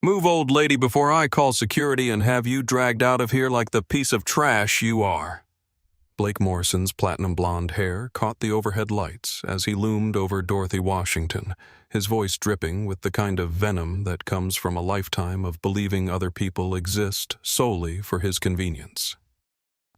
Move, old lady, before I call security and have you dragged out of here like the piece of trash you are. Blake Morrison's platinum blonde hair caught the overhead lights as he loomed over Dorothy Washington, his voice dripping with the kind of venom that comes from a lifetime of believing other people exist solely for his convenience.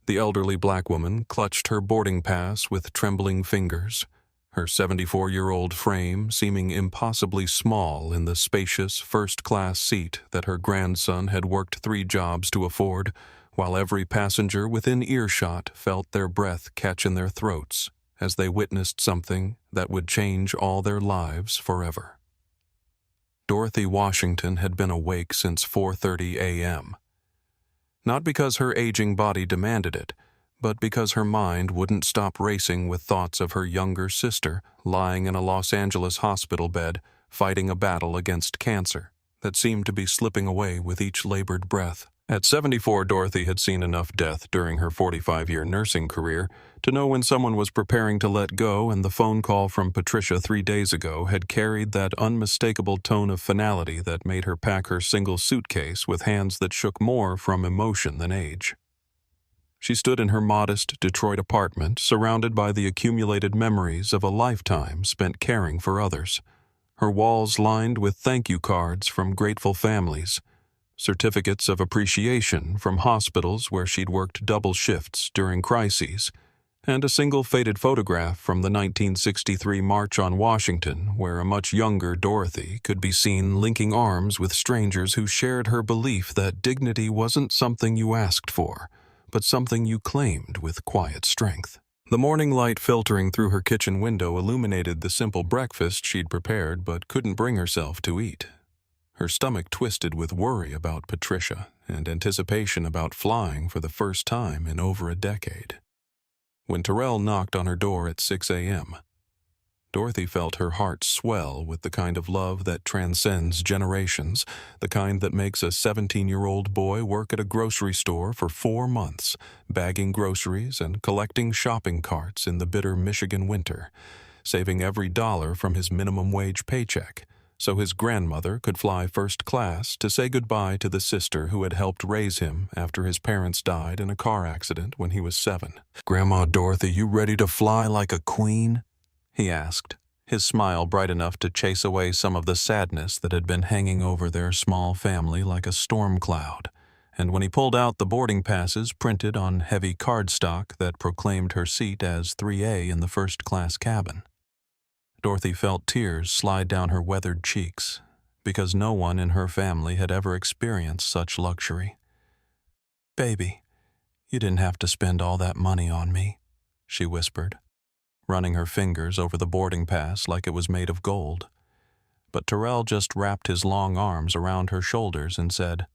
The elderly black woman clutched her boarding pass with trembling fingers, her 74-year-old frame seeming impossibly small in the spacious first-class seat that her grandson had worked 3 jobs to afford, while every passenger within earshot felt their breath catch in their throats as they witnessed something that would change all their lives forever. Dorothy Washington had been awake since 4:30 a.m. Not because her aging body demanded it, but because her mind wouldn't stop racing with thoughts of her younger sister lying in a Los Angeles hospital bed fighting a battle against cancer that seemed to be slipping away with each labored breath. At 74, Dorothy had seen enough death during her 45-year nursing career to know when someone was preparing to let go, and the phone call from Patricia 3 days ago had carried that unmistakable tone of finality that made her pack her single suitcase with hands that shook more from emotion than age. She stood in her modest Detroit apartment, surrounded by the accumulated memories of a lifetime spent caring for others, her walls lined with thank you cards from grateful families, certificates of appreciation from hospitals where she'd worked double shifts during crises, and a single faded photograph from the 1963 March on Washington where a much younger Dorothy could be seen linking arms with strangers who shared her belief that dignity wasn't something you asked for, but something you claimed with quiet strength. The morning light filtering through her kitchen window illuminated the simple breakfast she'd prepared but couldn't bring herself to eat. Her stomach twisted with worry about Patricia and anticipation about flying for the first time in over a decade. When Terrell knocked on her door at 6 a.m., Dorothy felt her heart swell with the kind of love that transcends generations, the kind that makes a 17-year-old boy work at a grocery store for 4 months, bagging groceries and collecting shopping carts in the bitter Michigan winter, saving every dollar from his minimum wage paycheck so his grandmother could fly first class to say goodbye to the sister who had helped raise him after his parents died in a car accident when he was 7. "Grandma Dorothy, you ready to fly like a queen?" he asked, his smile bright enough to chase away some of the sadness that had been hanging over their small family like a storm cloud, and when he pulled out the boarding passes printed on heavy cardstock that proclaimed her seat as 3A in the first-class cabin. Dorothy felt tears slide down her weathered cheeks, because no one in her family had ever experienced such luxury. "Baby, you didn't have to spend all that money on me," she whispered, running her fingers over the boarding pass like it was made of gold. But Terrell just wrapped his long arms around her shoulders and said,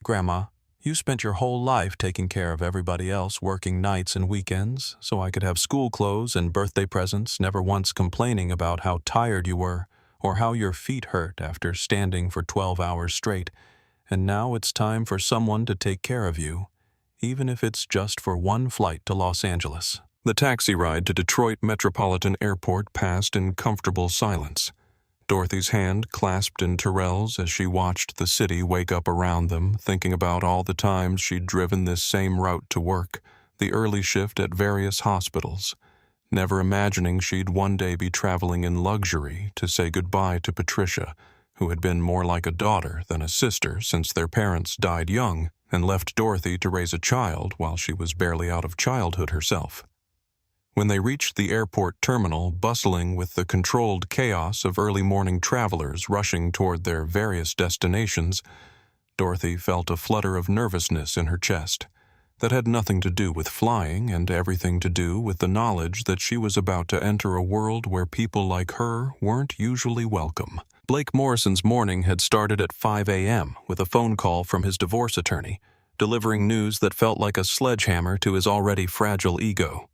"Grandma, you spent your whole life taking care of everybody else, working nights and weekends, so I could have school clothes and birthday presents, never once complaining about how tired you were or how your feet hurt after standing for 12 hours straight. And now it's time for someone to take care of you, even if it's just for one flight to Los Angeles." The taxi ride to Detroit Metropolitan Airport passed in comfortable silence. Dorothy's hand clasped in Terrell's as she watched the city wake up around them, thinking about all the times she'd driven this same route to work, the early shift at various hospitals, never imagining she'd one day be traveling in luxury to say goodbye to Patricia, who had been more like a daughter than a sister since their parents died young and left Dorothy to raise a child while she was barely out of childhood herself. When they reached the airport terminal, bustling with the controlled chaos of early morning travelers rushing toward their various destinations, Dorothy felt a flutter of nervousness in her chest that had nothing to do with flying and everything to do with the knowledge that she was about to enter a world where people like her weren't usually welcome. Blake Morrison's morning had started at 5 a.m. with a phone call from his divorce attorney, delivering news that felt like a sledgehammer to his already fragile ego.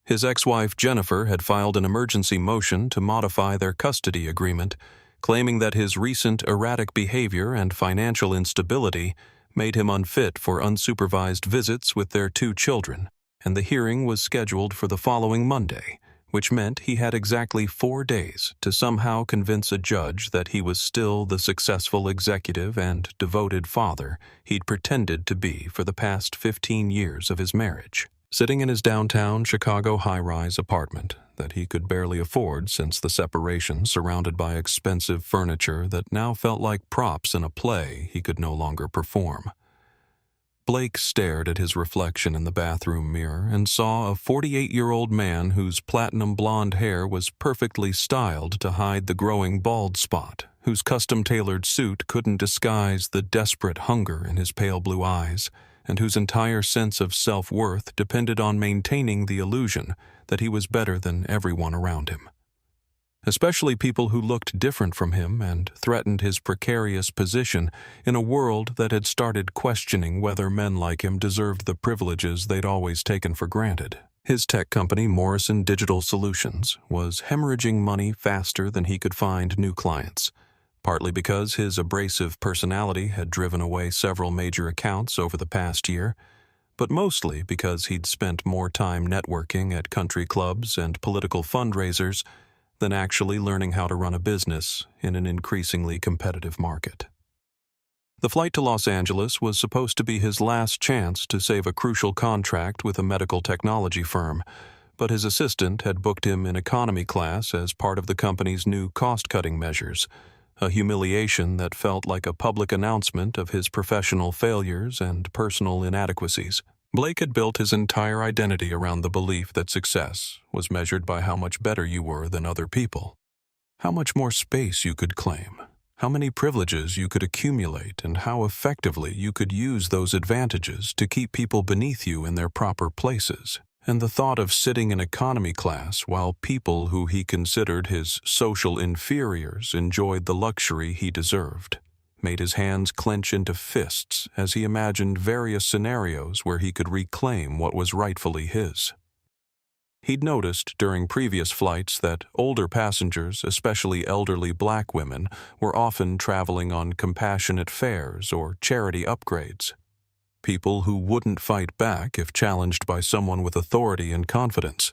His ex-wife Jennifer had filed an emergency motion to modify their custody agreement, claiming that his recent erratic behavior and financial instability made him unfit for unsupervised visits with their 2 children, and the hearing was scheduled for the following Monday, which meant he had exactly 4 days to somehow convince a judge that he was still the successful executive and devoted father he'd pretended to be for the past 15 years of his marriage. Sitting in his downtown Chicago high-rise apartment that he could barely afford since the separation, surrounded by expensive furniture that now felt like props in a play he could no longer perform, Blake stared at his reflection in the bathroom mirror and saw a 48-year-old man whose platinum blonde hair was perfectly styled to hide the growing bald spot, whose custom-tailored suit couldn't disguise the desperate hunger in his pale blue eyes, and whose entire sense of self-worth depended on maintaining the illusion that he was better than everyone around him. Especially people who looked different from him and threatened his precarious position in a world that had started questioning whether men like him deserved the privileges they'd always taken for granted. His tech company, Morrison Digital Solutions, was hemorrhaging money faster than he could find new clients, partly because his abrasive personality had driven away several major accounts over the past year, but mostly because he'd spent more time networking at country clubs and political fundraisers than actually learning how to run a business in an increasingly competitive market. The flight to Los Angeles was supposed to be his last chance to save a crucial contract with a medical technology firm, but his assistant had booked him in economy class as part of the company's new cost-cutting measures, a humiliation that felt like a public announcement of his professional failures and personal inadequacies. Blake had built his entire identity around the belief that success was measured by how much better you were than other people, how much more space you could claim, how many privileges you could accumulate, and how effectively you could use those advantages to keep people beneath you in their proper places. And the thought of sitting in economy class while people who he considered his social inferiors enjoyed the luxury he deserved made his hands clench into fists as he imagined various scenarios where he could reclaim what was rightfully his. He'd noticed during previous flights that older passengers, especially elderly black women, were often traveling on compassionate fares or charity upgrades. People who wouldn't fight back if challenged by someone with authority and confidence.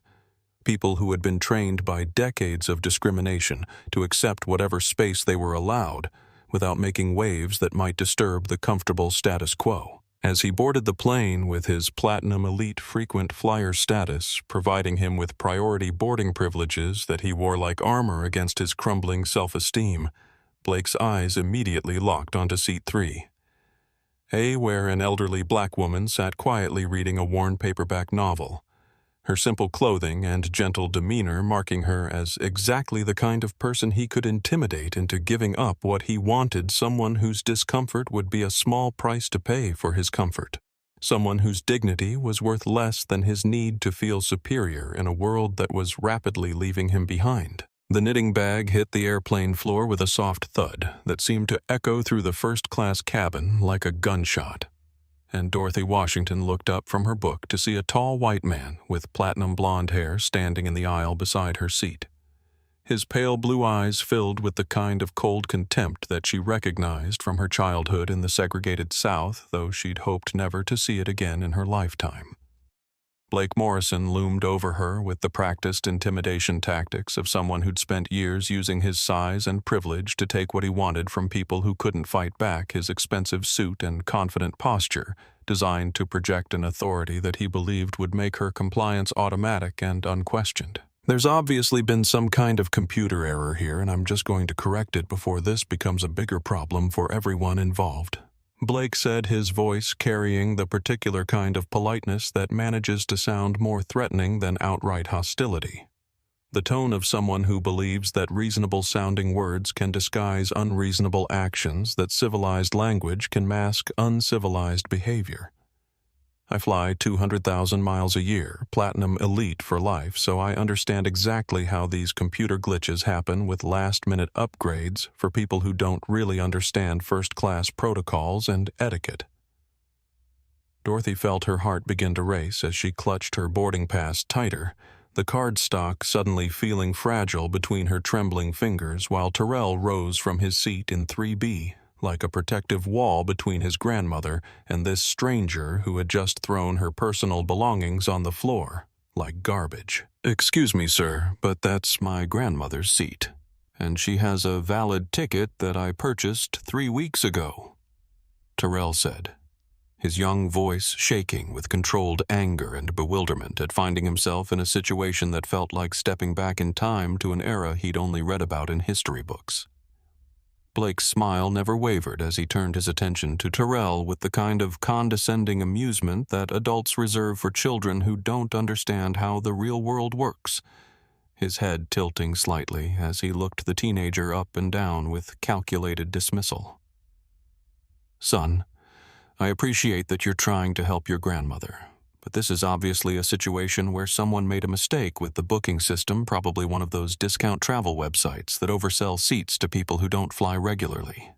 People who had been trained by decades of discrimination to accept whatever space they were allowed, without making waves that might disturb the comfortable status quo. As he boarded the plane with his Platinum Elite frequent flyer status, providing him with priority boarding privileges that he wore like armor against his crumbling self-esteem, Blake's eyes immediately locked onto seat 3. Where an elderly black woman sat quietly reading a worn paperback novel, her simple clothing and gentle demeanor marking her as exactly the kind of person he could intimidate into giving up what he wanted, someone whose discomfort would be a small price to pay for his comfort, someone whose dignity was worth less than his need to feel superior in a world that was rapidly leaving him behind. The knitting bag hit the airplane floor with a soft thud that seemed to echo through the first-class cabin like a gunshot, and Dorothy Washington looked up from her book to see a tall white man with platinum blonde hair standing in the aisle beside her seat. His pale blue eyes filled with the kind of cold contempt that she recognized from her childhood in the segregated South, though she'd hoped never to see it again in her lifetime. Blake Morrison loomed over her with the practiced intimidation tactics of someone who'd spent years using his size and privilege to take what he wanted from people who couldn't fight back his expensive suit and confident posture, designed to project an authority that he believed would make her compliance automatic and unquestioned. There's obviously been some kind of computer error here, and I'm just going to correct it before this becomes a bigger problem for everyone involved, Blake said, his voice carrying the particular kind of politeness that manages to sound more threatening than outright hostility. The tone of someone who believes that reasonable-sounding words can disguise unreasonable actions, that civilized language can mask uncivilized behavior. I fly 200,000 miles a year, Platinum Elite for life, so I understand exactly how these computer glitches happen with last-minute upgrades for people who don't really understand first-class protocols and etiquette. Dorothy felt her heart begin to race as she clutched her boarding pass tighter, the cardstock suddenly feeling fragile between her trembling fingers, while Terrell rose from his seat in 3B, like a protective wall between his grandmother and this stranger who had just thrown her personal belongings on the floor. like garbage. "Excuse me, sir, but that's my grandmother's seat, and she has a valid ticket that I purchased 3 weeks ago," Terrell said, his young voice shaking with controlled anger and bewilderment at finding himself in a situation that felt like stepping back in time to an era he'd only read about in history books. Blake's smile never wavered as he turned his attention to Terrell with the kind of condescending amusement that adults reserve for children who don't understand how the real world works, his head tilting slightly as he looked the teenager up and down with calculated dismissal. "Son, I appreciate that you're trying to help your grandmother, but this is obviously a situation where someone made a mistake with the booking system, probably one of those discount travel websites that oversell seats to people who don't fly regularly."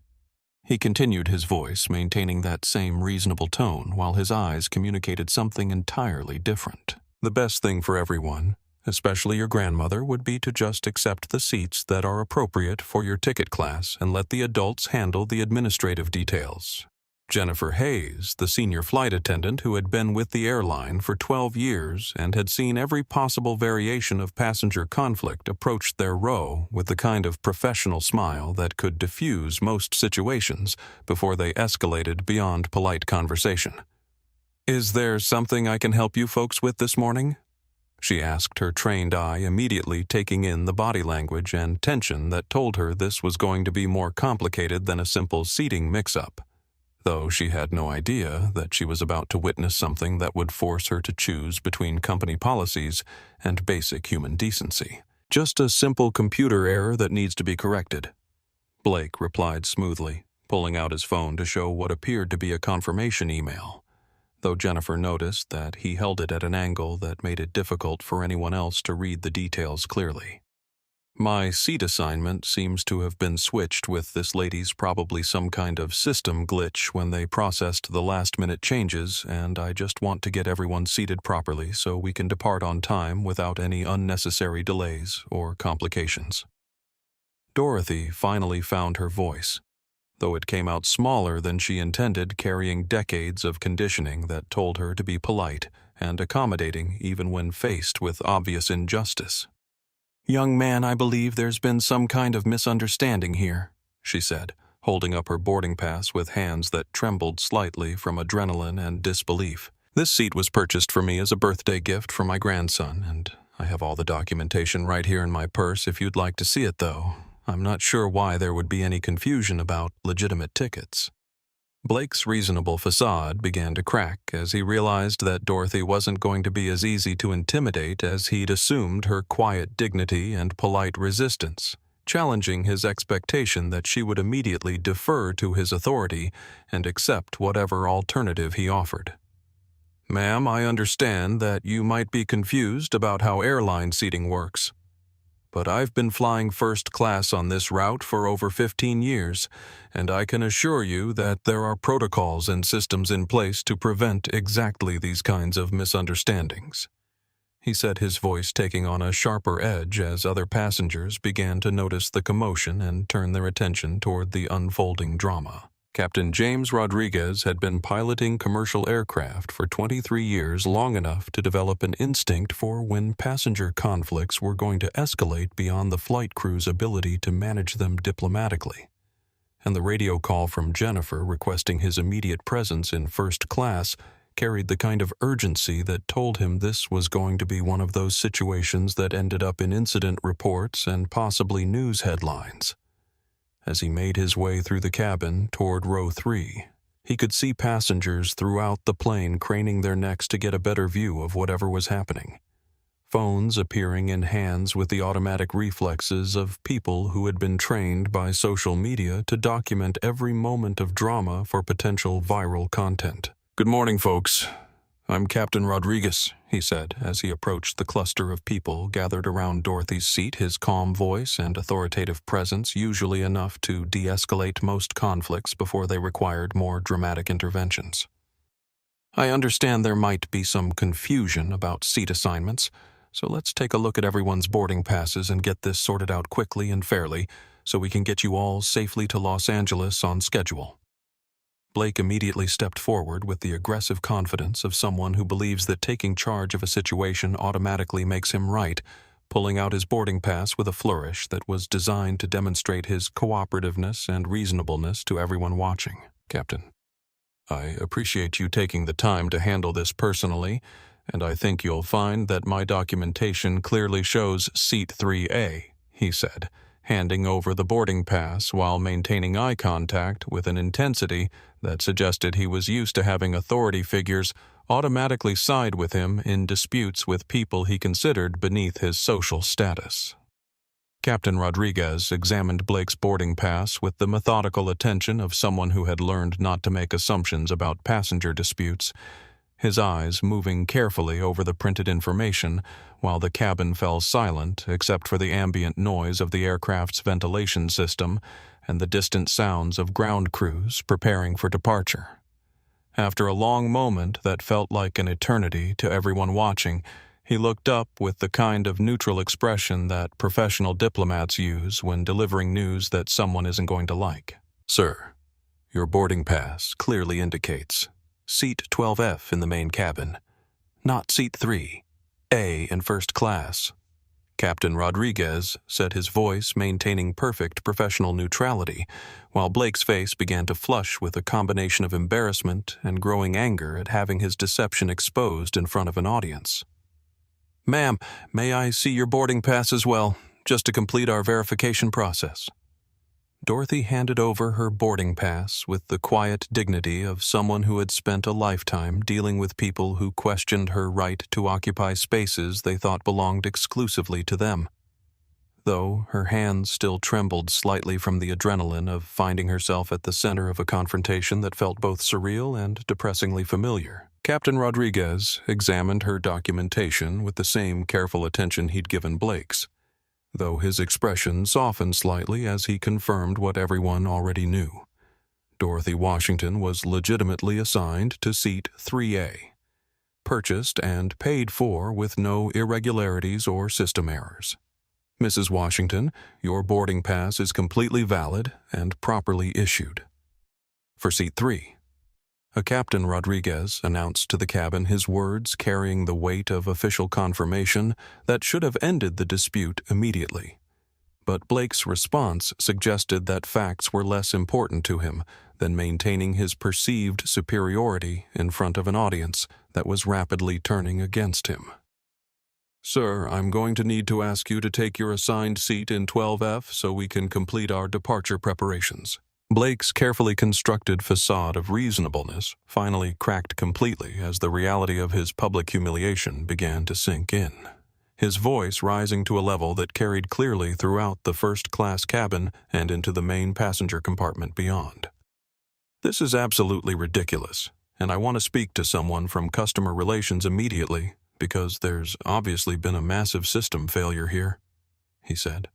He continued his voice, maintaining that same reasonable tone, while his eyes communicated something entirely different. "The best thing for everyone, especially your grandmother, would be to just accept the seats that are appropriate for your ticket class and let the adults handle the administrative details." Jennifer Hayes, the senior flight attendant who had been with the airline for 12 years and had seen every possible variation of passenger conflict, approached their row with the kind of professional smile that could diffuse most situations before they escalated beyond polite conversation. "Is there something I can help you folks with this morning?" she asked, her trained eye immediately taking in the body language and tension that told her this was going to be more complicated than a simple seating mix-up, though she had no idea that she was about to witness something that would force her to choose between company policies and basic human decency. "Just a simple computer error that needs to be corrected," Blake replied smoothly, pulling out his phone to show what appeared to be a confirmation email, though Jennifer noticed that he held it at an angle that made it difficult for anyone else to read the details clearly. "My seat assignment seems to have been switched with this lady's probably some kind of system glitch when they processed the last-minute changes, and I just want to get everyone seated properly so we can depart on time without any unnecessary delays or complications." Dorothy finally found her voice, though it came out smaller than she intended, carrying decades of conditioning that told her to be polite and accommodating even when faced with obvious injustice. "Young man, I believe there's been some kind of misunderstanding here," she said, holding up her boarding pass with hands that trembled slightly from adrenaline and disbelief. "This seat was purchased for me as a birthday gift for my grandson, and I have all the documentation right here in my purse if you'd like to see it, though. I'm not sure why there would be any confusion about legitimate tickets." Blake's reasonable facade began to crack as he realized that Dorothy wasn't going to be as easy to intimidate as he'd assumed her quiet dignity and polite resistance, challenging his expectation that she would immediately defer to his authority and accept whatever alternative he offered. "Ma'am, I understand that you might be confused about how airline seating works, but I've been flying first class on this route for over 15 years, and I can assure you that there are protocols and systems in place to prevent exactly these kinds of misunderstandings," he said, his voice taking on a sharper edge as other passengers began to notice the commotion and turn their attention toward the unfolding drama. Captain James Rodriguez had been piloting commercial aircraft for 23 years, long enough to develop an instinct for when passenger conflicts were going to escalate beyond the flight crew's ability to manage them diplomatically. And the radio call from Jennifer requesting his immediate presence in first class carried the kind of urgency that told him this was going to be one of those situations that ended up in incident reports and possibly news headlines. As he made his way through the cabin toward row 3, he could see passengers throughout the plane craning their necks to get a better view of whatever was happening, phones appearing in hands with the automatic reflexes of people who had been trained by social media to document every moment of drama for potential viral content. "Good morning, folks. I'm Captain Rodriguez," he said as he approached the cluster of people gathered around Dorothy's seat, his calm voice and authoritative presence usually enough to de-escalate most conflicts before they required more dramatic interventions. "I understand there might be some confusion about seat assignments, so let's take a look at everyone's boarding passes and get this sorted out quickly and fairly so we can get you all safely to Los Angeles on schedule." Blake immediately stepped forward with the aggressive confidence of someone who believes that taking charge of a situation automatically makes him right, pulling out his boarding pass with a flourish that was designed to demonstrate his cooperativeness and reasonableness to everyone watching. "Captain, I appreciate you taking the time to handle this personally, and I think you'll find that my documentation clearly shows Seat 3A, he said, handing over the boarding pass while maintaining eye contact with an intensity that suggested he was used to having authority figures automatically side with him in disputes with people he considered beneath his social status. Captain Rodriguez examined Blake's boarding pass with the methodical attention of someone who had learned not to make assumptions about passenger disputes, his eyes moving carefully over the printed information while the cabin fell silent except for the ambient noise of the aircraft's ventilation system and the distant sounds of ground crews preparing for departure. After a long moment that felt like an eternity to everyone watching, he looked up with the kind of neutral expression that professional diplomats use when delivering news that someone isn't going to like. "Sir, your boarding pass clearly indicates Seat 12F in the main cabin, not Seat 3A in first class," Captain Rodriguez said, his voice maintaining perfect professional neutrality, while Blake's face began to flush with a combination of embarrassment and growing anger at having his deception exposed in front of an audience. "Ma'am, may I see your boarding pass as well, just to complete our verification process?" Dorothy handed over her boarding pass with the quiet dignity of someone who had spent a lifetime dealing with people who questioned her right to occupy spaces they thought belonged exclusively to them. Though her hands still trembled slightly from the adrenaline of finding herself at the center of a confrontation that felt both surreal and depressingly familiar, Captain Rodriguez examined her documentation with the same careful attention he'd given Blake's, though his expression softened slightly as he confirmed what everyone already knew. Dorothy Washington was legitimately assigned to Seat 3A, purchased and paid for with no irregularities or system errors. "Mrs. Washington, your boarding pass is completely valid and properly issued." For Seat 3, Captain Rodriguez announced to the cabin, his words carrying the weight of official confirmation that should have ended the dispute immediately. But Blake's response suggested that facts were less important to him than maintaining his perceived superiority in front of an audience that was rapidly turning against him. "Sir, I'm going to need to ask you to take your assigned seat in 12F so we can complete our departure preparations." Blake's carefully constructed facade of reasonableness finally cracked completely as the reality of his public humiliation began to sink in, his voice rising to a level that carried clearly throughout the first-class cabin and into the main passenger compartment beyond. "This is absolutely ridiculous, and I want to speak to someone from customer relations immediately because there's obviously been a massive system failure here," he said,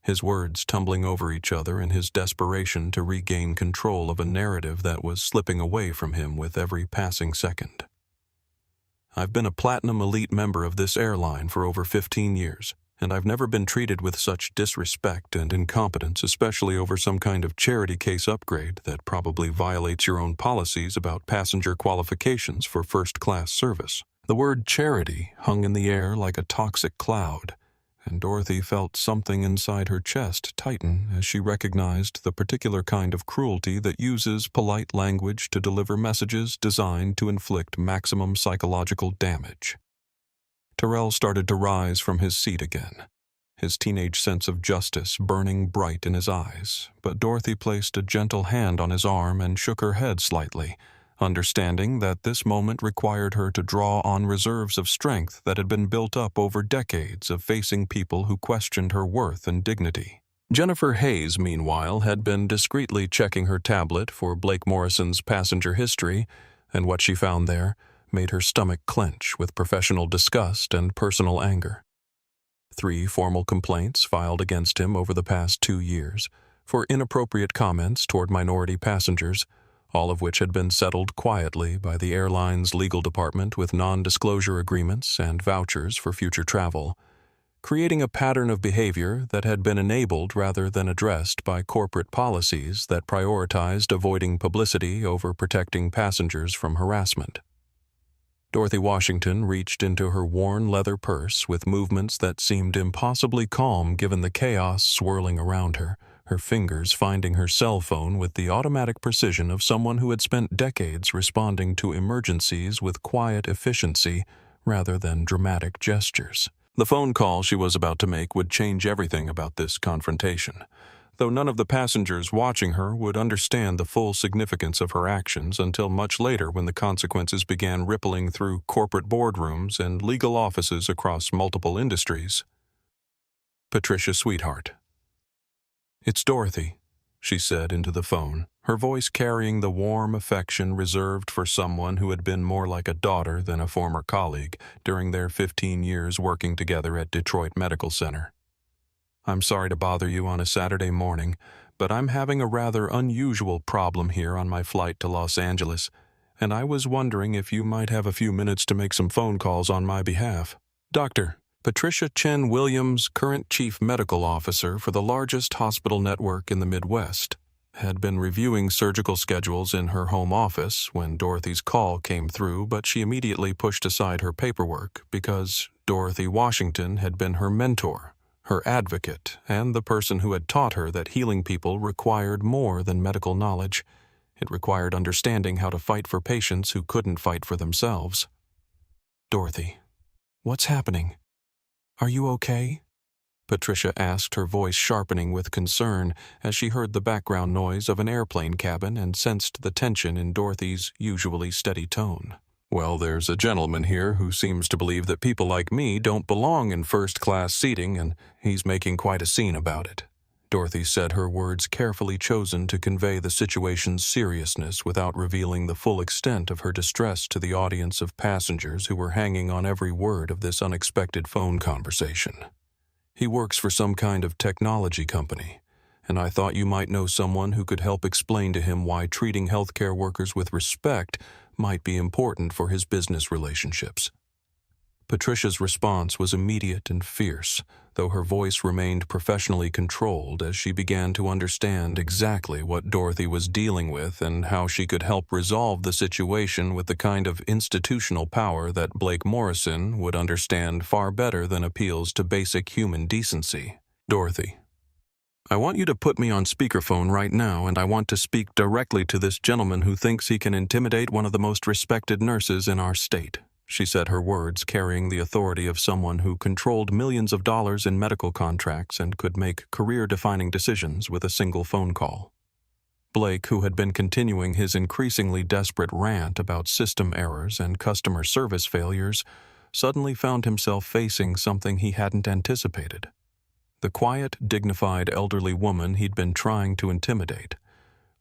his words tumbling over each other in his desperation to regain control of a narrative that was slipping away from him with every passing second. "I've been a Platinum Elite member of this airline for over 15 years, and I've never been treated with such disrespect and incompetence, especially over some kind of charity case upgrade that probably violates your own policies about passenger qualifications for first-class service." The word charity hung in the air like a toxic cloud, and Dorothy felt something inside her chest tighten as she recognized the particular kind of cruelty that uses polite language to deliver messages designed to inflict maximum psychological damage. Terrell started to rise from his seat again, his teenage sense of justice burning bright in his eyes, but Dorothy placed a gentle hand on his arm and shook her head slightly, understanding that this moment required her to draw on reserves of strength that had been built up over decades of facing people who questioned her worth and dignity. Jennifer Hayes, meanwhile, had been discreetly checking her tablet for Blake Morrison's passenger history, and what she found there made her stomach clench with professional disgust and personal anger. 3 formal complaints filed against him over the past 2 years for inappropriate comments toward minority passengers, all of which had been settled quietly by the airline's legal department with non-disclosure agreements and vouchers for future travel, creating a pattern of behavior that had been enabled rather than addressed by corporate policies that prioritized avoiding publicity over protecting passengers from harassment. Dorothy Washington reached into her worn leather purse with movements that seemed impossibly calm given the chaos swirling around her, her fingers finding her cell phone with the automatic precision of someone who had spent decades responding to emergencies with quiet efficiency rather than dramatic gestures. The phone call she was about to make would change everything about this confrontation, though none of the passengers watching her would understand the full significance of her actions until much later when the consequences began rippling through corporate boardrooms and legal offices across multiple industries. Patricia, sweetheart. It's Dorothy, she said into the phone, her voice carrying the warm affection reserved for someone who had been more like a daughter than a former colleague during their 15 years working together at Detroit Medical Center. I'm sorry to bother you on a Saturday morning, but I'm having a rather unusual problem here on my flight to Los Angeles, and I was wondering if you might have a few minutes to make some phone calls on my behalf. Dr. Patricia Chen Williams, current chief medical officer for the largest hospital network in the Midwest, had been reviewing surgical schedules in her home office when Dorothy's call came through, but she immediately pushed aside her paperwork because Dorothy Washington had been her mentor, her advocate, and the person who had taught her that healing people required more than medical knowledge. It required understanding how to fight for patients who couldn't fight for themselves. Dorothy, what's happening? Are you okay? Patricia asked, her voice sharpening with concern as she heard the background noise of an airplane cabin and sensed the tension in Dorothy's usually steady tone. Well, there's a gentleman here who seems to believe that people like me don't belong in first-class seating, and he's making quite a scene about it. Dorothy said, her words carefully chosen to convey the situation's seriousness without revealing the full extent of her distress to the audience of passengers who were hanging on every word of this unexpected phone conversation. He works for some kind of technology company, and I thought you might know someone who could help explain to him why treating healthcare workers with respect might be important for his business relationships. Patricia's response was immediate and fierce, though her voice remained professionally controlled as she began to understand exactly what Dorothy was dealing with and how she could help resolve the situation with the kind of institutional power that Blake Morrison would understand far better than appeals to basic human decency. Dorothy, I want you to put me on speakerphone right now, and I want to speak directly to this gentleman who thinks he can intimidate one of the most respected nurses in our state. She said, her words carrying the authority of someone who controlled millions of dollars in medical contracts and could make career-defining decisions with a single phone call. Blake, who had been continuing his increasingly desperate rant about system errors and customer service failures, suddenly found himself facing something he hadn't anticipated. The quiet, dignified elderly woman he'd been trying to intimidate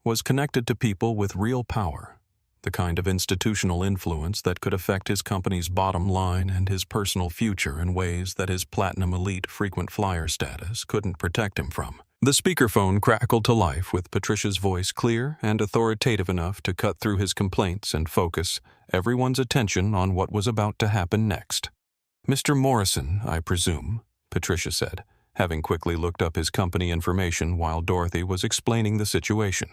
was connected to people with real power, the kind of institutional influence that could affect his company's bottom line and his personal future in ways that his platinum elite frequent flyer status couldn't protect him from. The speakerphone crackled to life with Patricia's voice clear and authoritative enough to cut through his complaints and focus everyone's attention on what was about to happen next. Mr. Morrison, I presume, Patricia said, having quickly looked up his company information while Dorothy was explaining the situation.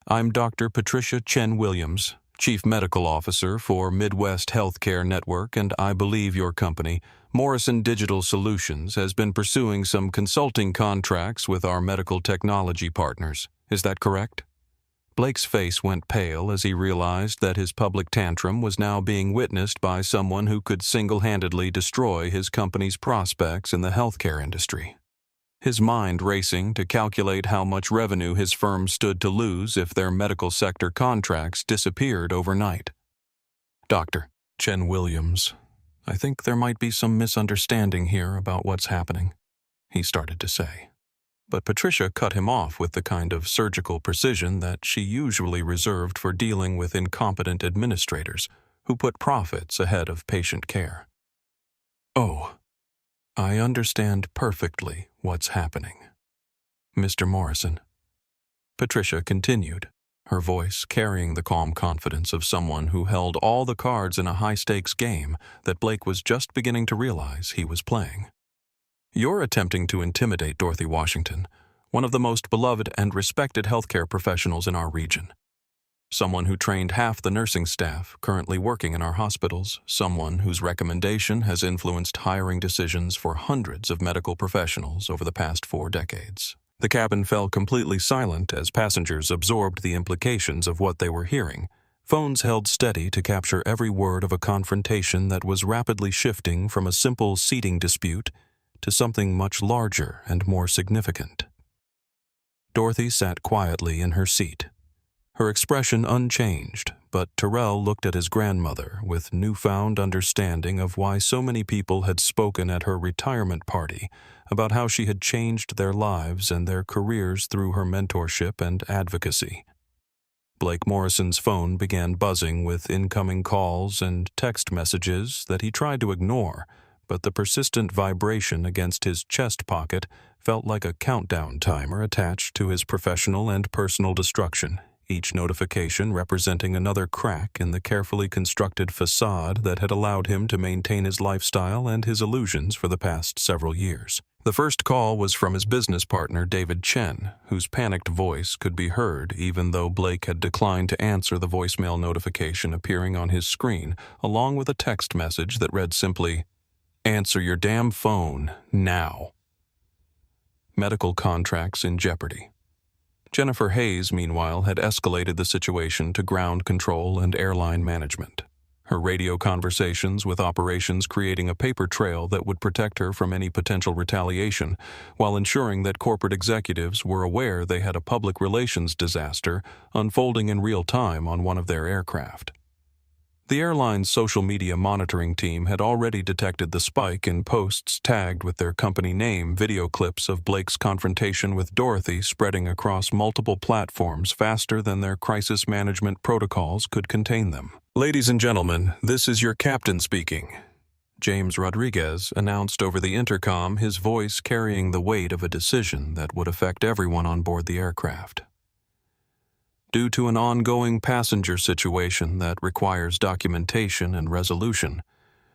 I'm Dr. Patricia Chen Williams, Chief Medical Officer for Midwest Healthcare Network, and I believe your company, Morrison Digital Solutions, has been pursuing some consulting contracts with our medical technology partners. Is that correct? Blake's face went pale as he realized that his public tantrum was now being witnessed by someone who could single-handedly destroy his company's prospects in the healthcare industry. His mind racing to calculate how much revenue his firm stood to lose if their medical sector contracts disappeared overnight. Dr. Chen Williams, I think there might be some misunderstanding here about what's happening, he started to say. But Patricia cut him off with the kind of surgical precision that she usually reserved for dealing with incompetent administrators who put profits ahead of patient care. Oh, I understand perfectly what's happening, Mr. Morrison. Patricia continued, her voice carrying the calm confidence of someone who held all the cards in a high-stakes game that Blake was just beginning to realize he was playing. You're attempting to intimidate Dorothy Washington, one of the most beloved and respected healthcare professionals in our region. Someone who trained half the nursing staff currently working in our hospitals, someone whose recommendation has influenced hiring decisions for hundreds of medical professionals over the past 4 decades. The cabin fell completely silent as passengers absorbed the implications of what they were hearing. Phones held steady to capture every word of a confrontation that was rapidly shifting from a simple seating dispute to something much larger and more significant. Dorothy sat quietly in her seat, her expression unchanged, but Terrell looked at his grandmother with newfound understanding of why so many people had spoken at her retirement party about how she had changed their lives and their careers through her mentorship and advocacy. Blake Morrison's phone began buzzing with incoming calls and text messages that he tried to ignore, but the persistent vibration against his chest pocket felt like a countdown timer attached to his professional and personal destruction, each notification representing another crack in the carefully constructed facade that had allowed him to maintain his lifestyle and his illusions for the past several years. The first call was from his business partner, David Chen, whose panicked voice could be heard even though Blake had declined to answer the voicemail notification appearing on his screen, along with a text message that read simply, "Answer your damn phone, now." Medical contracts in jeopardy. Jennifer Hayes, meanwhile, had escalated the situation to ground control and airline management. Her radio conversations with operations creating a paper trail that would protect her from any potential retaliation, while ensuring that corporate executives were aware they had a public relations disaster unfolding in real time on one of their aircraft. The airline's social media monitoring team had already detected the spike in posts tagged with their company name video clips of Blake's confrontation with Dorothy spreading across multiple platforms faster than their crisis management protocols could contain them. "Ladies and gentlemen, this is your captain speaking," James Rodriguez announced over the intercom, his voice carrying the weight of a decision that would affect everyone on board the aircraft. Due to an ongoing passenger situation that requires documentation and resolution,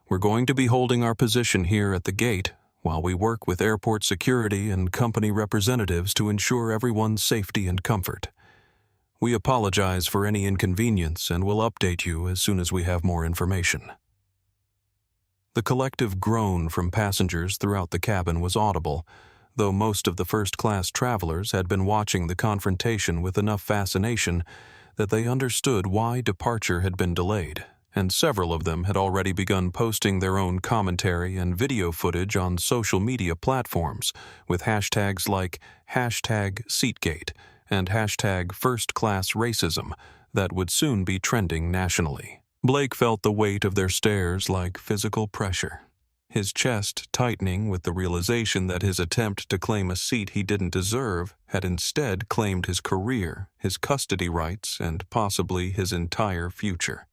we're going to be holding our position here at the gate while we work with airport security and company representatives to ensure everyone's safety and comfort. We apologize for any inconvenience and will update you as soon as we have more information. The collective groan from passengers throughout the cabin was audible, though most of the first-class travelers had been watching the confrontation with enough fascination that they understood why departure had been delayed, and several of them had already begun posting their own commentary and video footage on social media platforms with hashtags like #Seatgate and #FirstClassRacism that would soon be trending nationally. Blake felt the weight of their stares like physical pressure, his chest tightening with the realization that his attempt to claim a seat he didn't deserve had instead claimed his career, his custody rights, and possibly his entire future.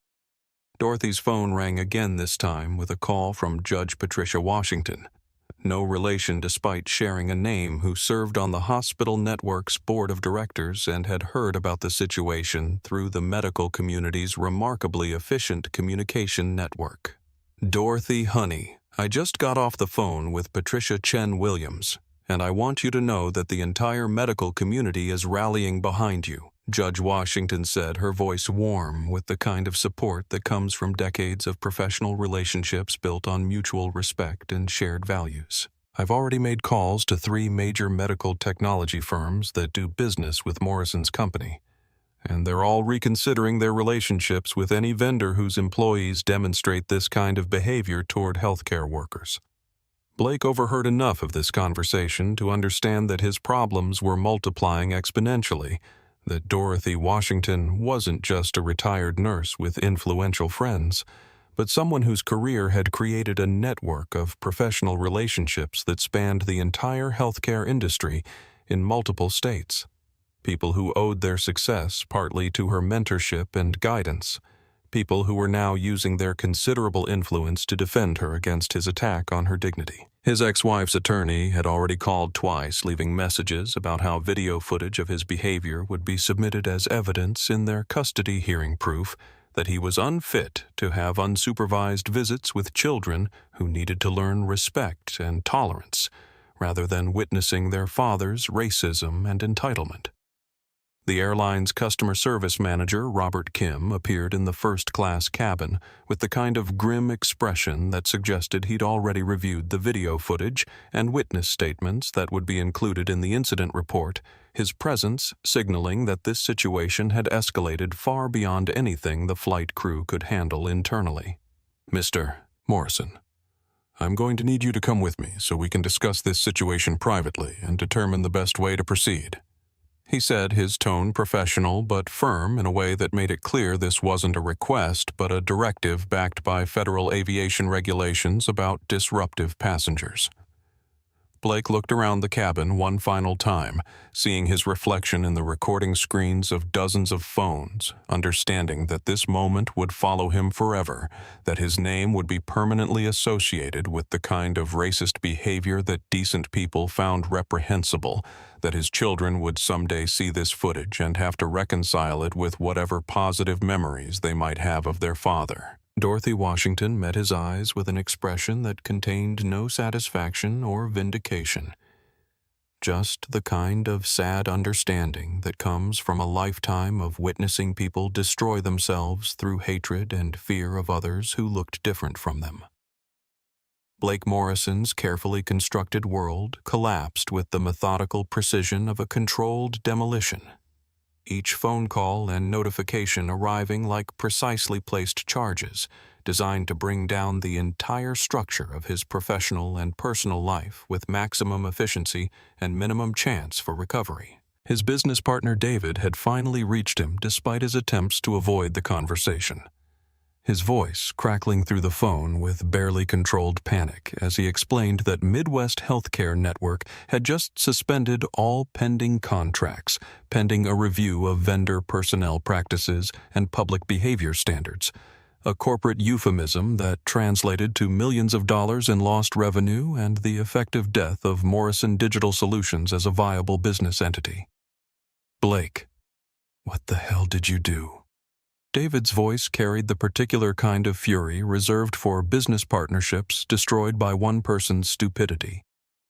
Dorothy's phone rang again this time with a call from Judge Patricia Washington, no relation despite sharing a name, who served on the hospital network's board of directors and had heard about the situation through the medical community's remarkably efficient communication network. "Dorothy, honey, I just got off the phone with Patricia Chen Williams, and I want you to know that the entire medical community is rallying behind you," Judge Washington said, her voice warm with the kind of support that comes from decades of professional relationships built on mutual respect and shared values. "I've already made calls to 3 major medical technology firms that do business with Morrison's company, and they're all reconsidering their relationships with any vendor whose employees demonstrate this kind of behavior toward healthcare workers." Blake overheard enough of this conversation to understand that his problems were multiplying exponentially, that Dorothy Washington wasn't just a retired nurse with influential friends, but someone whose career had created a network of professional relationships that spanned the entire healthcare industry in multiple states. People who owed their success partly to her mentorship and guidance, people who were now using their considerable influence to defend her against his attack on her dignity. His ex-wife's attorney had already called twice, leaving messages about how video footage of his behavior would be submitted as evidence in their custody hearing, proof that he was unfit to have unsupervised visits with children who needed to learn respect and tolerance, rather than witnessing their father's racism and entitlement. The airline's customer service manager, Robert Kim, appeared in the first-class cabin with the kind of grim expression that suggested he'd already reviewed the video footage and witness statements that would be included in the incident report, his presence signaling that this situation had escalated far beyond anything the flight crew could handle internally. "Mr. Morrison, I'm going to need you to come with me so we can discuss this situation privately and determine the best way to proceed," he said, his tone professional but firm in a way that made it clear this wasn't a request but a directive backed by federal aviation regulations about disruptive passengers. Blake looked around the cabin one final time, seeing his reflection in the recording screens of dozens of phones, understanding that this moment would follow him forever, that his name would be permanently associated with the kind of racist behavior that decent people found reprehensible, that his children would someday see this footage and have to reconcile it with whatever positive memories they might have of their father. Dorothy Washington met his eyes with an expression that contained no satisfaction or vindication, just the kind of sad understanding that comes from a lifetime of witnessing people destroy themselves through hatred and fear of others who looked different from them. Blake Morrison's carefully constructed world collapsed with the methodical precision of a controlled demolition, each phone call and notification arriving like precisely placed charges, designed to bring down the entire structure of his professional and personal life with maximum efficiency and minimum chance for recovery. His business partner David had finally reached him despite his attempts to avoid the conversation, his voice crackling through the phone with barely controlled panic as he explained that Midwest Healthcare Network had just suspended all pending contracts, pending a review of vendor personnel practices and public behavior standards, a corporate euphemism that translated to millions of dollars in lost revenue and the effective death of Morrison Digital Solutions as a viable business entity. "Blake, what the hell did you do?" David's voice carried the particular kind of fury reserved for business partnerships destroyed by one person's stupidity,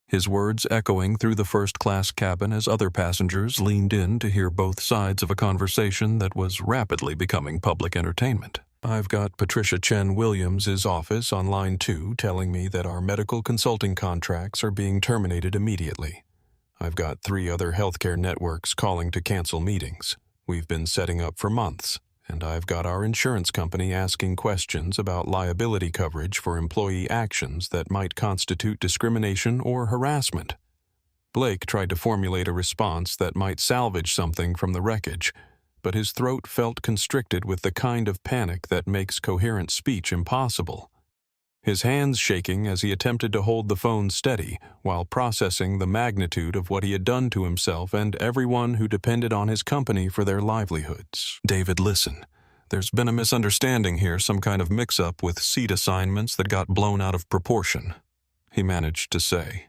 his words echoing through the first-class cabin as other passengers leaned in to hear both sides of a conversation that was rapidly becoming public entertainment. "I've got Patricia Chen Williams' office on line 2 telling me that our medical consulting contracts are being terminated immediately. I've got 3 other healthcare networks calling to cancel meetings we've been setting up for months. And I've got our insurance company asking questions about liability coverage for employee actions that might constitute discrimination or harassment." Blake tried to formulate a response that might salvage something from the wreckage, but his throat felt constricted with the kind of panic that makes coherent speech impossible. His hands shaking as he attempted to hold the phone steady while processing the magnitude of what he had done to himself and everyone who depended on his company for their livelihoods. "David, listen. There's been a misunderstanding here, some kind of mix-up with seat assignments that got blown out of proportion," he managed to say,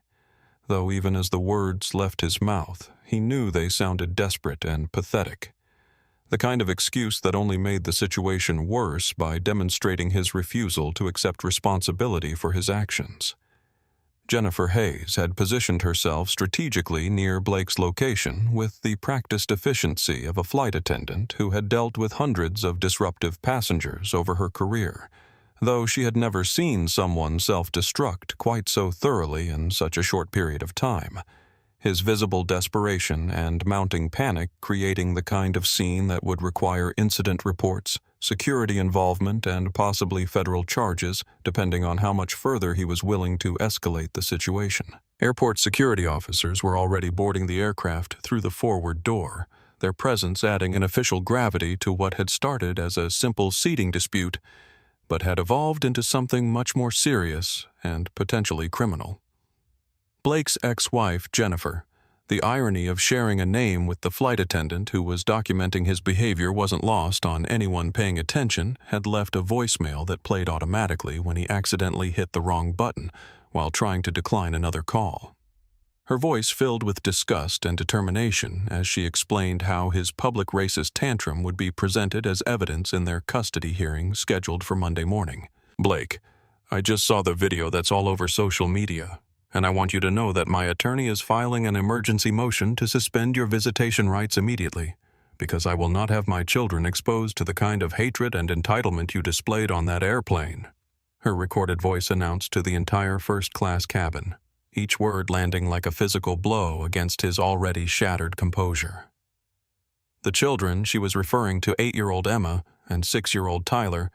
though even as the words left his mouth, he knew they sounded desperate and pathetic. The kind of excuse that only made the situation worse by demonstrating his refusal to accept responsibility for his actions. Jennifer Hayes had positioned herself strategically near Blake's location with the practiced efficiency of a flight attendant who had dealt with hundreds of disruptive passengers over her career, though she had never seen someone self-destruct quite so thoroughly in such a short period of time, his visible desperation and mounting panic creating the kind of scene that would require incident reports, security involvement, and possibly federal charges, depending on how much further he was willing to escalate the situation. Airport security officers were already boarding the aircraft through the forward door, their presence adding an official gravity to what had started as a simple seating dispute, but had evolved into something much more serious and potentially criminal. Blake's ex-wife, Jennifer, the irony of sharing a name with the flight attendant who was documenting his behavior wasn't lost on anyone paying attention, had left a voicemail that played automatically when he accidentally hit the wrong button while trying to decline another call. Her voice filled with disgust and determination as she explained how his public racist tantrum would be presented as evidence in their custody hearing scheduled for Monday morning. "Blake, I just saw the video that's all over social media. and I want you to know that my attorney is filing an emergency motion to suspend your visitation rights immediately, because I will not have my children exposed to the kind of hatred and entitlement you displayed on that airplane," her recorded voice announced to the entire first-class cabin, each word landing like a physical blow against his already shattered composure. The children, she was referring to 8-year-old Emma and 6-year-old Tyler,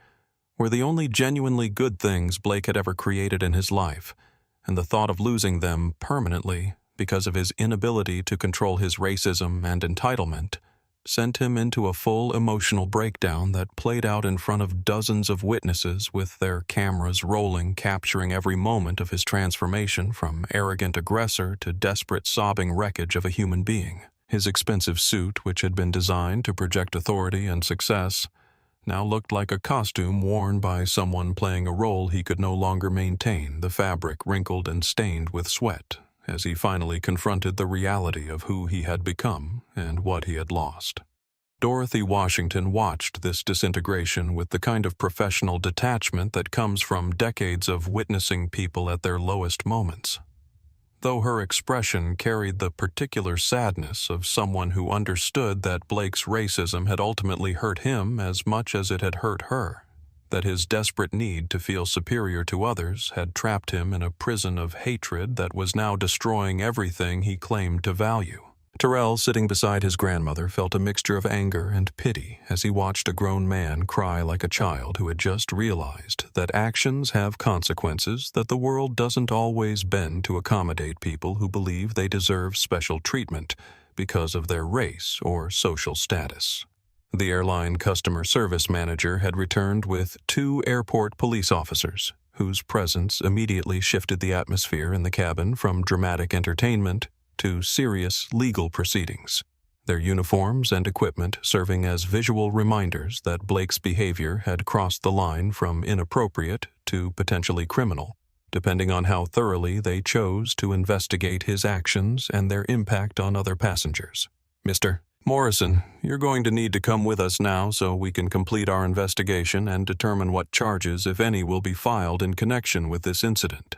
were the only genuinely good things Blake had ever created in his life, and the thought of losing them permanently because of his inability to control his racism and entitlement sent him into a full emotional breakdown that played out in front of dozens of witnesses with their cameras rolling, capturing every moment of his transformation from arrogant aggressor to desperate sobbing wreckage of a human being. His expensive suit, which had been designed to project authority and success, now looked like a costume worn by someone playing a role he could no longer maintain, the fabric wrinkled and stained with sweat, as he finally confronted the reality of who he had become and what he had lost. Dorothy Washington watched this disintegration with the kind of professional detachment that comes from decades of witnessing people at their lowest moments. Though her expression carried the particular sadness of someone who understood that Blake's racism had ultimately hurt him as much as it had hurt her, that his desperate need to feel superior to others had trapped him in a prison of hatred that was now destroying everything he claimed to value. Terrell, sitting beside his grandmother, felt a mixture of anger and pity as he watched a grown man cry like a child who had just realized that actions have consequences, that the world doesn't always bend to accommodate people who believe they deserve special treatment because of their race or social status. The airline customer service manager had returned with 2 airport police officers, whose presence immediately shifted the atmosphere in the cabin from dramatic entertainment to serious legal proceedings, their uniforms and equipment serving as visual reminders that Blake's behavior had crossed the line from inappropriate to potentially criminal, depending on how thoroughly they chose to investigate his actions and their impact on other passengers. "Mr. Morrison, you're going to need to come with us now so we can complete our investigation and determine what charges, if any, will be filed in connection with this incident,"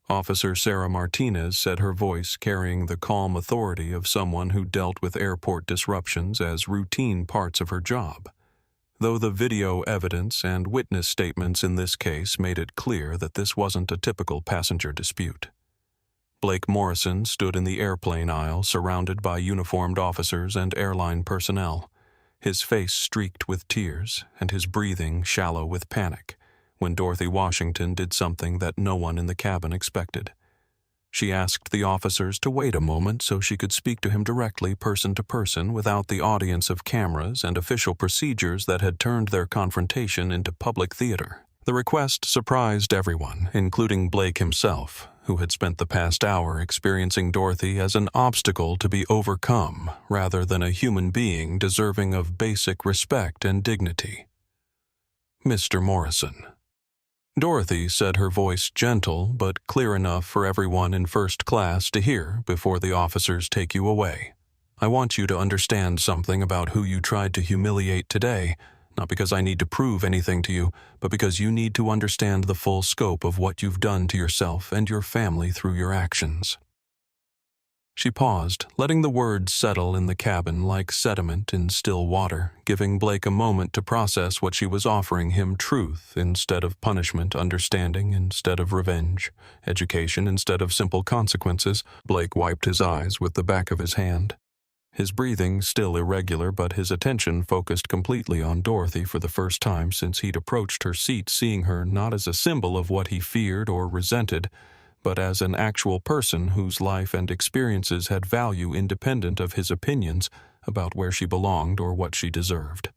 Officer Sarah Martinez said, her voice carrying the calm authority of someone who dealt with airport disruptions as routine parts of her job, though the video evidence and witness statements in this case made it clear that this wasn't a typical passenger dispute. Blake Morrison stood in the airplane aisle surrounded by uniformed officers and airline personnel, his face streaked with tears and his breathing shallow with panic, when Dorothy Washington did something that no one in the cabin expected. She asked the officers to wait a moment so she could speak to him directly, person to person, without the audience of cameras and official procedures that had turned their confrontation into public theater. The request surprised everyone, including Blake himself, who had spent the past hour experiencing Dorothy as an obstacle to be overcome rather than a human being deserving of basic respect and dignity. "Mr. Morrison." Dorothy said, her voice gentle but clear enough for everyone in first class to hear before the officers take you away. "I want you to understand something about who you tried to humiliate today, not because I need to prove anything to you, but because you need to understand the full scope of what you've done to yourself and your family through your actions." She paused, letting the words settle in the cabin like sediment in still water, giving Blake a moment to process what she was offering him: truth instead of punishment, understanding instead of revenge, education instead of simple consequences. Blake wiped his eyes with the back of his hand. His breathing still irregular, but his attention focused completely on Dorothy for the first time since he'd approached her seat, seeing her not as a symbol of what he feared or resented, but as an actual person whose life and experiences had value independent of his opinions about where she belonged or what she deserved.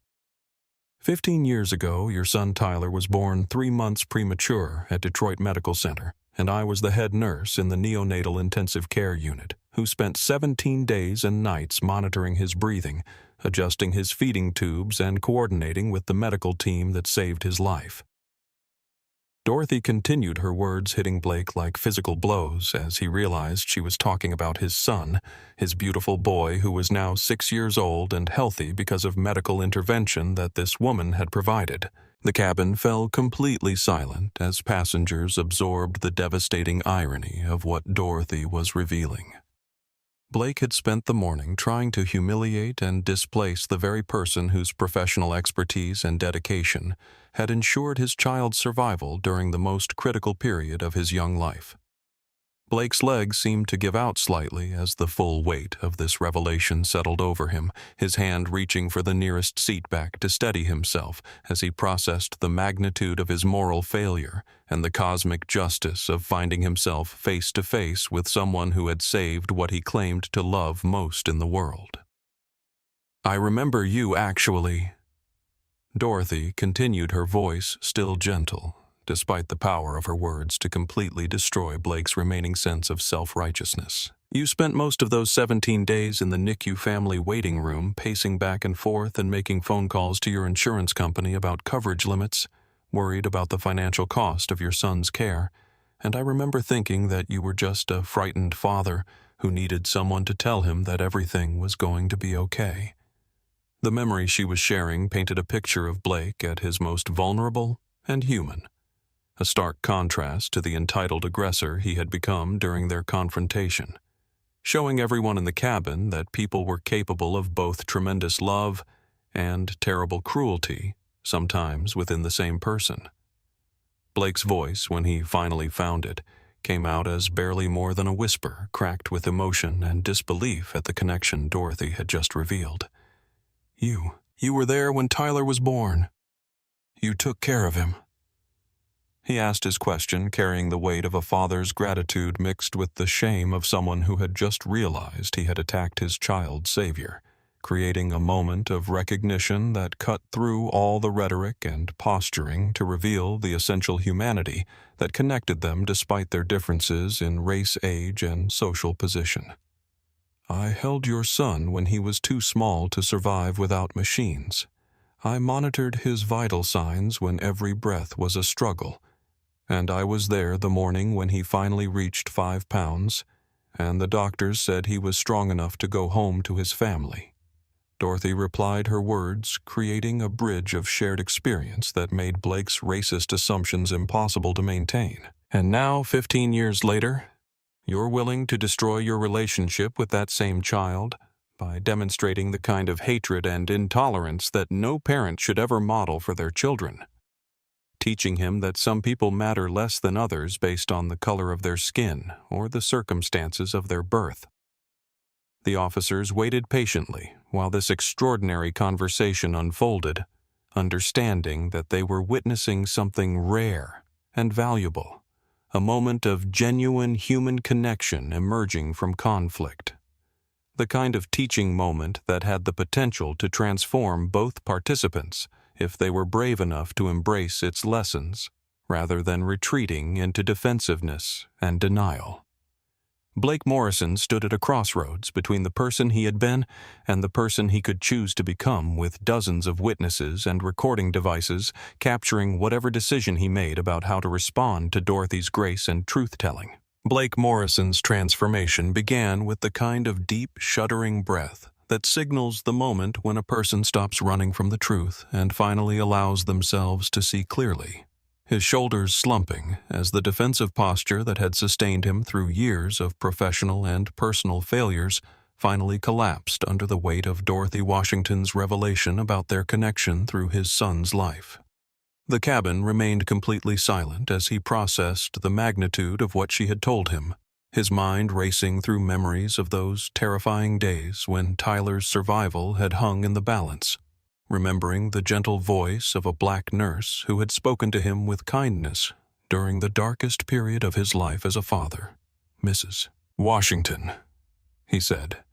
15 years ago, your son Tyler was born 3 months premature at Detroit Medical Center, and I was the head nurse in the neonatal intensive care unit, who spent 17 days and nights monitoring his breathing, adjusting his feeding tubes, and coordinating with the medical team that saved his life. Dorothy continued, her words hitting Blake like physical blows as he realized she was talking about his son, his beautiful boy who was now 6 years old and healthy because of medical intervention that this woman had provided. The cabin fell completely silent as passengers absorbed the devastating irony of what Dorothy was revealing. Blake had spent the morning trying to humiliate and displace the very person whose professional expertise and dedication had ensured his child's survival during the most critical period of his young life. Blake's legs seemed to give out slightly as the full weight of this revelation settled over him, his hand reaching for the nearest seat back to steady himself as he processed the magnitude of his moral failure and the cosmic justice of finding himself face to face with someone who had saved what he claimed to love most in the world. "I remember you, actually." Dorothy continued, her voice still gentle, despite the power of her words to completely destroy Blake's remaining sense of self-righteousness. "You spent most of those 17 days in the NICU family waiting room, pacing back and forth and making phone calls to your insurance company about coverage limits, worried about the financial cost of your son's care, and I remember thinking that you were just a frightened father who needed someone to tell him that everything was going to be okay." The memory she was sharing painted a picture of Blake at his most vulnerable and human, a stark contrast to the entitled aggressor he had become during their confrontation, showing everyone in the cabin that people were capable of both tremendous love and terrible cruelty, sometimes within the same person. Blake's voice, when he finally found it, came out as barely more than a whisper, cracked with emotion and disbelief at the connection Dorothy had just revealed. You were there when Tyler was born. You took care of him." He asked his question carrying the weight of a father's gratitude mixed with the shame of someone who had just realized he had attacked his child's savior, creating a moment of recognition that cut through all the rhetoric and posturing to reveal the essential humanity that connected them despite their differences in race, age, and social position. "I held your son when he was too small to survive without machines. I monitored his vital signs when every breath was a struggle. And I was there the morning when he finally reached 5 pounds, and the doctors said he was strong enough to go home to his family." Dorothy replied, her words creating a bridge of shared experience that made Blake's racist assumptions impossible to maintain. "And now, 15 years later, you're willing to destroy your relationship with that same child by demonstrating the kind of hatred and intolerance that no parent should ever model for their children, teaching him that some people matter less than others based on the color of their skin or the circumstances of their birth." The officers waited patiently while this extraordinary conversation unfolded, understanding that they were witnessing something rare and valuable, a moment of genuine human connection emerging from conflict. The kind of teaching moment that had the potential to transform both participants if they were brave enough to embrace its lessons, rather than retreating into defensiveness and denial. Blake Morrison stood at a crossroads between the person he had been and the person he could choose to become, with dozens of witnesses and recording devices capturing whatever decision he made about how to respond to Dorothy's grace and truth-telling. Blake Morrison's transformation began with the kind of deep, shuddering breath that signals the moment when a person stops running from the truth and finally allows themselves to see clearly. His shoulders slumping as the defensive posture that had sustained him through years of professional and personal failures finally collapsed under the weight of Dorothy Washington's revelation about their connection through his son's life. The cabin remained completely silent as he processed the magnitude of what she had told him, his mind racing through memories of those terrifying days when Tyler's survival had hung in the balance, remembering the gentle voice of a black nurse who had spoken to him with kindness during the darkest period of his life as a father. "Mrs. Washington," he said,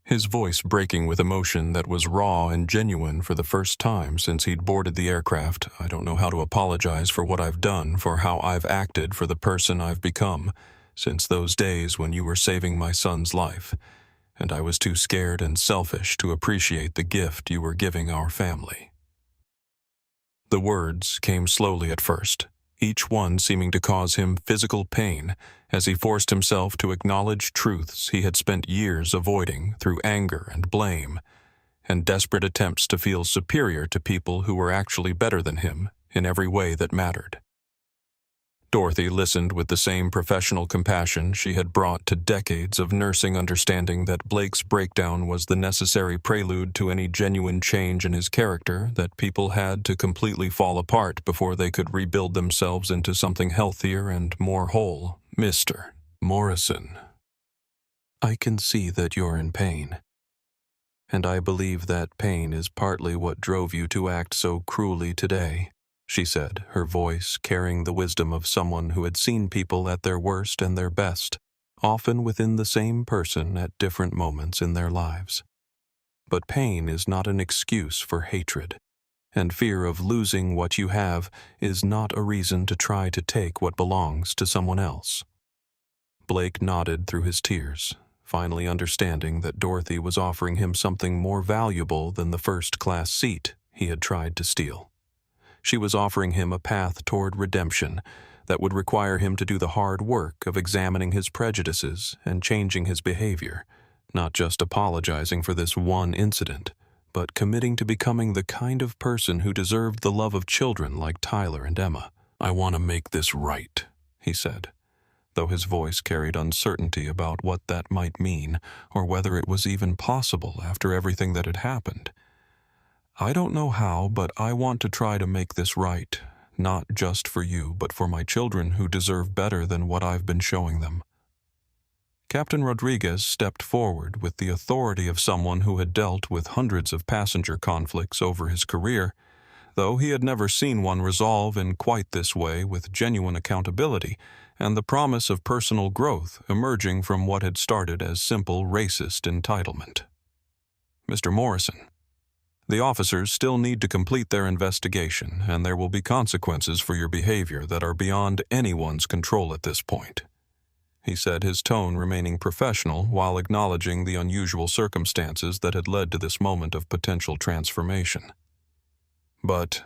his voice breaking with emotion that was raw and genuine for the first time since he'd boarded the aircraft. "I don't know how to apologize for what I've done, for how I've acted, for the person I've become since those days when you were saving my son's life, and I was too scared and selfish to appreciate the gift you were giving our family." The words came slowly at first, each one seeming to cause him physical pain as he forced himself to acknowledge truths he had spent years avoiding through anger and blame, and desperate attempts to feel superior to people who were actually better than him in every way that mattered. Dorothy listened with the same professional compassion she had brought to decades of nursing, understanding that Blake's breakdown was the necessary prelude to any genuine change in his character, that people had to completely fall apart before they could rebuild themselves into something healthier and more whole. "Mr. Morrison, I can see that you're in pain, and I believe that pain is partly what drove you to act so cruelly today," she said, her voice carrying the wisdom of someone who had seen people at their worst and their best, often within the same person at different moments in their lives. But pain is not an excuse for hatred, and fear of losing what you have is not a reason to try to take what belongs to someone else. Blake nodded through his tears, finally understanding that Dorothy was offering him something more valuable than the first-class seat he had tried to steal. She was offering him a path toward redemption that would require him to do the hard work of examining his prejudices and changing his behavior, not just apologizing for this one incident, but committing to becoming the kind of person who deserved the love of children like Tyler and Emma. "I want to make this right," he said, though his voice carried uncertainty about what that might mean or whether it was even possible after everything that had happened. "I don't know how, but I want to try to make this right, not just for you, but for my children who deserve better than what I've been showing them." Captain Rodriguez stepped forward with the authority of someone who had dealt with hundreds of passenger conflicts over his career, though he had never seen one resolve in quite this way, with genuine accountability and the promise of personal growth emerging from what had started as simple racist entitlement. "Mr. Morrison, the officers still need to complete their investigation, and there will be consequences for your behavior that are beyond anyone's control at this point," he said, his tone remaining professional while acknowledging the unusual circumstances that had led to this moment of potential transformation. "But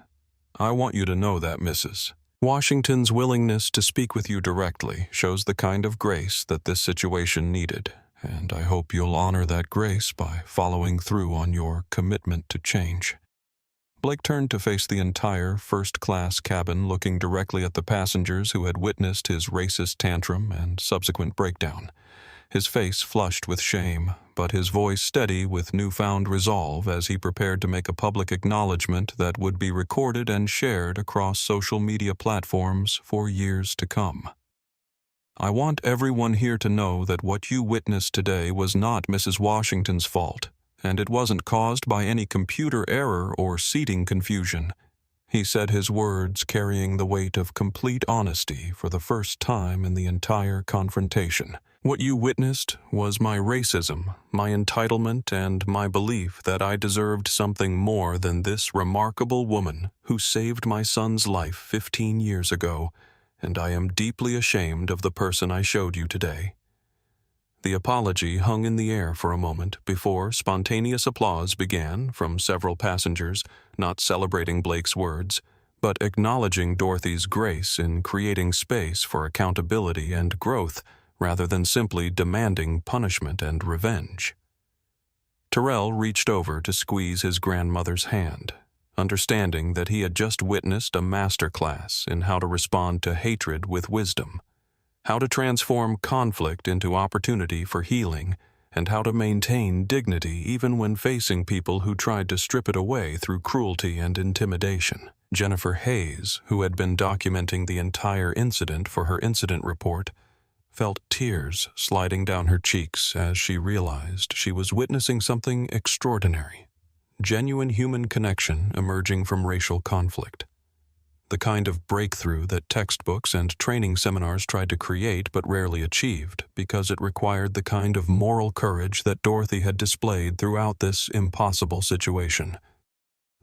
I want you to know that Mrs. Washington's willingness to speak with you directly shows the kind of grace that this situation needed, and I hope you'll honor that grace by following through on your commitment to change." Blake turned to face the entire first-class cabin, looking directly at the passengers who had witnessed his racist tantrum and subsequent breakdown. His face flushed with shame, but his voice steady with newfound resolve as he prepared to make a public acknowledgement that would be recorded and shared across social media platforms for years to come. "I want everyone here to know that what you witnessed today was not Mrs. Washington's fault, and it wasn't caused by any computer error or seating confusion," he said, his words carrying the weight of complete honesty for the first time in the entire confrontation. "What you witnessed was my racism, my entitlement, and my belief that I deserved something more than this remarkable woman who saved my son's life 15 years ago, and I am deeply ashamed of the person I showed you today." The apology hung in the air for a moment before spontaneous applause began from several passengers, not celebrating Blake's words, but acknowledging Dorothy's grace in creating space for accountability and growth rather than simply demanding punishment and revenge. Terrell reached over to squeeze his grandmother's hand, understanding that he had just witnessed a master class in how to respond to hatred with wisdom, how to transform conflict into opportunity for healing, and how to maintain dignity even when facing people who tried to strip it away through cruelty and intimidation. Jennifer Hayes, who had been documenting the entire incident for her incident report, felt tears sliding down her cheeks as she realized she was witnessing something extraordinary, genuine human connection emerging from racial conflict. The kind of breakthrough that textbooks and training seminars tried to create but rarely achieved, because it required the kind of moral courage that Dorothy had displayed throughout this impossible situation.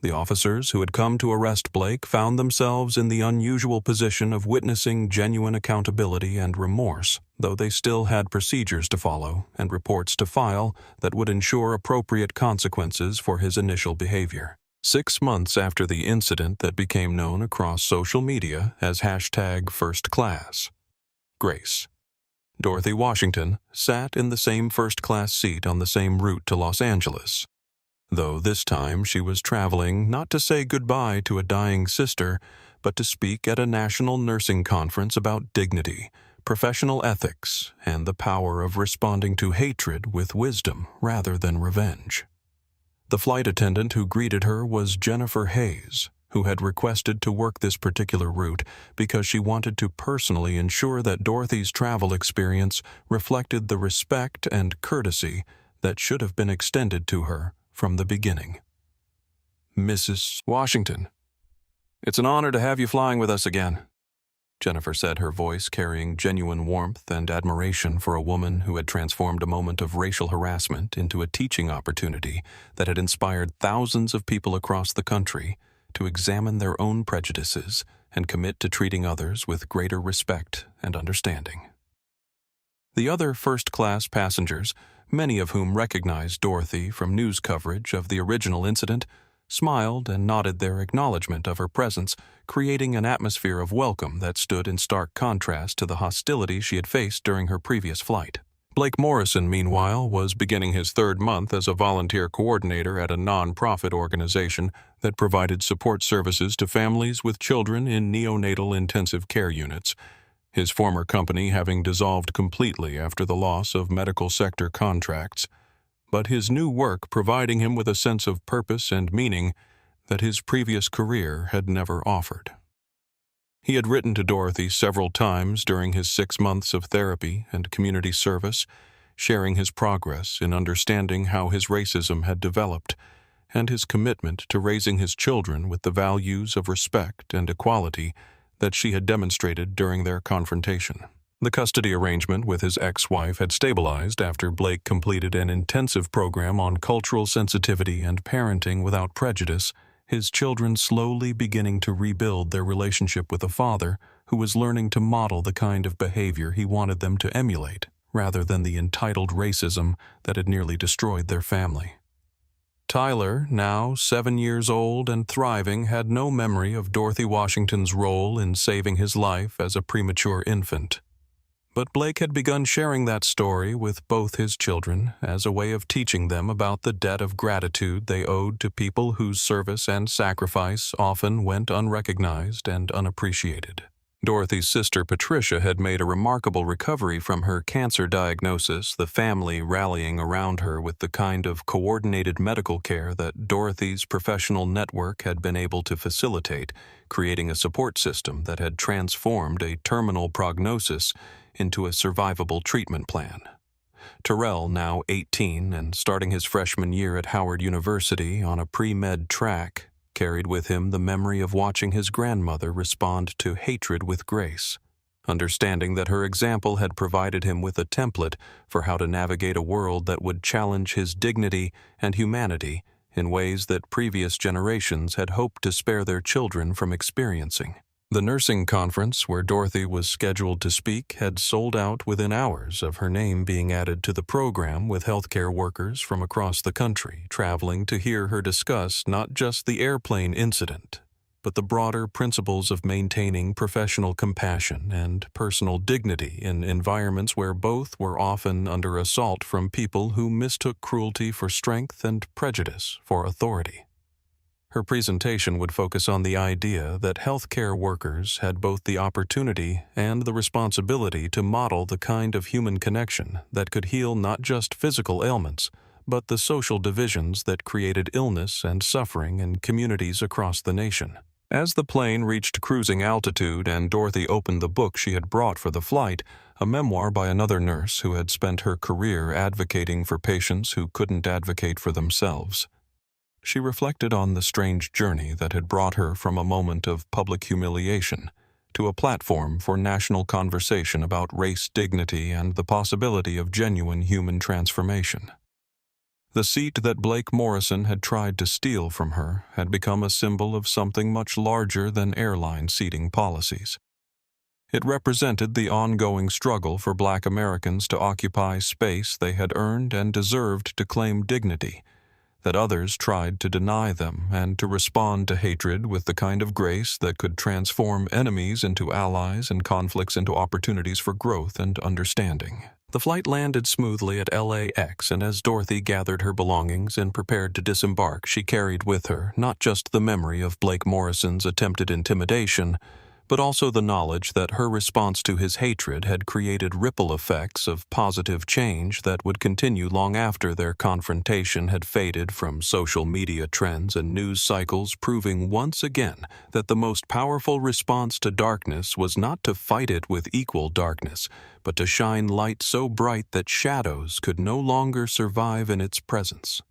The officers who had come to arrest Blake found themselves in the unusual position of witnessing genuine accountability and remorse, though they still had procedures to follow and reports to file that would ensure appropriate consequences for his initial behavior. 6 months after the incident that became known across social media as #FirstClass, Grace, Dorothy Washington sat in the same first-class seat on the same route to Los Angeles, though this time she was traveling not to say goodbye to a dying sister, but to speak at a national nursing conference about dignity, professional ethics, and the power of responding to hatred with wisdom rather than revenge. The flight attendant who greeted her was Jennifer Hayes, who had requested to work this particular route because she wanted to personally ensure that Dorothy's travel experience reflected the respect and courtesy that should have been extended to her from the beginning. "Mrs. Washington, it's an honor to have you flying with us again," Jennifer said, her voice carrying genuine warmth and admiration for a woman who had transformed a moment of racial harassment into a teaching opportunity that had inspired thousands of people across the country to examine their own prejudices and commit to treating others with greater respect and understanding. The other first-class passengers, many of whom recognized Dorothy from news coverage of the original incident, smiled and nodded their acknowledgement of her presence, creating an atmosphere of welcome that stood in stark contrast to the hostility she had faced during her previous flight. Blake Morrison, meanwhile, was beginning his third month as a volunteer coordinator at a non-profit organization that provided support services to families with children in neonatal intensive care units, his former company having dissolved completely after the loss of medical sector contracts, but his new work providing him with a sense of purpose and meaning that his previous career had never offered. He had written to Dorothy several times during his 6 months of therapy and community service, sharing his progress in understanding how his racism had developed and his commitment to raising his children with the values of respect and equality that she had demonstrated during their confrontation. The custody arrangement with his ex-wife had stabilized after Blake completed an intensive program on cultural sensitivity and parenting without prejudice, his children slowly beginning to rebuild their relationship with a father who was learning to model the kind of behavior he wanted them to emulate, rather than the entitled racism that had nearly destroyed their family. Tyler, now 7 years old and thriving, had no memory of Dorothy Washington's role in saving his life as a premature infant. But Blake had begun sharing that story with both his children as a way of teaching them about the debt of gratitude they owed to people whose service and sacrifice often went unrecognized and unappreciated. Dorothy's sister Patricia had made a remarkable recovery from her cancer diagnosis, the family rallying around her with the kind of coordinated medical care that Dorothy's professional network had been able to facilitate, creating a support system that had transformed a terminal prognosis into a survivable treatment plan. Terrell, now 18 and starting his freshman year at Howard University on a pre-med track, carried with him the memory of watching his grandmother respond to hatred with grace, understanding that her example had provided him with a template for how to navigate a world that would challenge his dignity and humanity in ways that previous generations had hoped to spare their children from experiencing. The nursing conference where Dorothy was scheduled to speak had sold out within hours of her name being added to the program, with healthcare workers from across the country traveling to hear her discuss not just the airplane incident, but the broader principles of maintaining professional compassion and personal dignity in environments where both were often under assault from people who mistook cruelty for strength and prejudice for authority. Her presentation would focus on the idea that healthcare workers had both the opportunity and the responsibility to model the kind of human connection that could heal not just physical ailments, but the social divisions that created illness and suffering in communities across the nation. As the plane reached cruising altitude and Dorothy opened the book she had brought for the flight, a memoir by another nurse who had spent her career advocating for patients who couldn't advocate for themselves, she reflected on the strange journey that had brought her from a moment of public humiliation to a platform for national conversation about race dignity and the possibility of genuine human transformation. The seat that Blake Morrison had tried to steal from her had become a symbol of something much larger than airline seating policies. It represented the ongoing struggle for Black Americans to occupy space they had earned and deserved to claim dignity, that others tried to deny them, and to respond to hatred with the kind of grace that could transform enemies into allies and conflicts into opportunities for growth and understanding. The flight landed smoothly at LAX, and as Dorothy gathered her belongings and prepared to disembark, she carried with her not just the memory of Blake Morrison's attempted intimidation, but also the knowledge that her response to his hatred had created ripple effects of positive change that would continue long after their confrontation had faded, from social media trends and news cycles proving once again that the most powerful response to darkness was not to fight it with equal darkness, but to shine light so bright that shadows could no longer survive in its presence.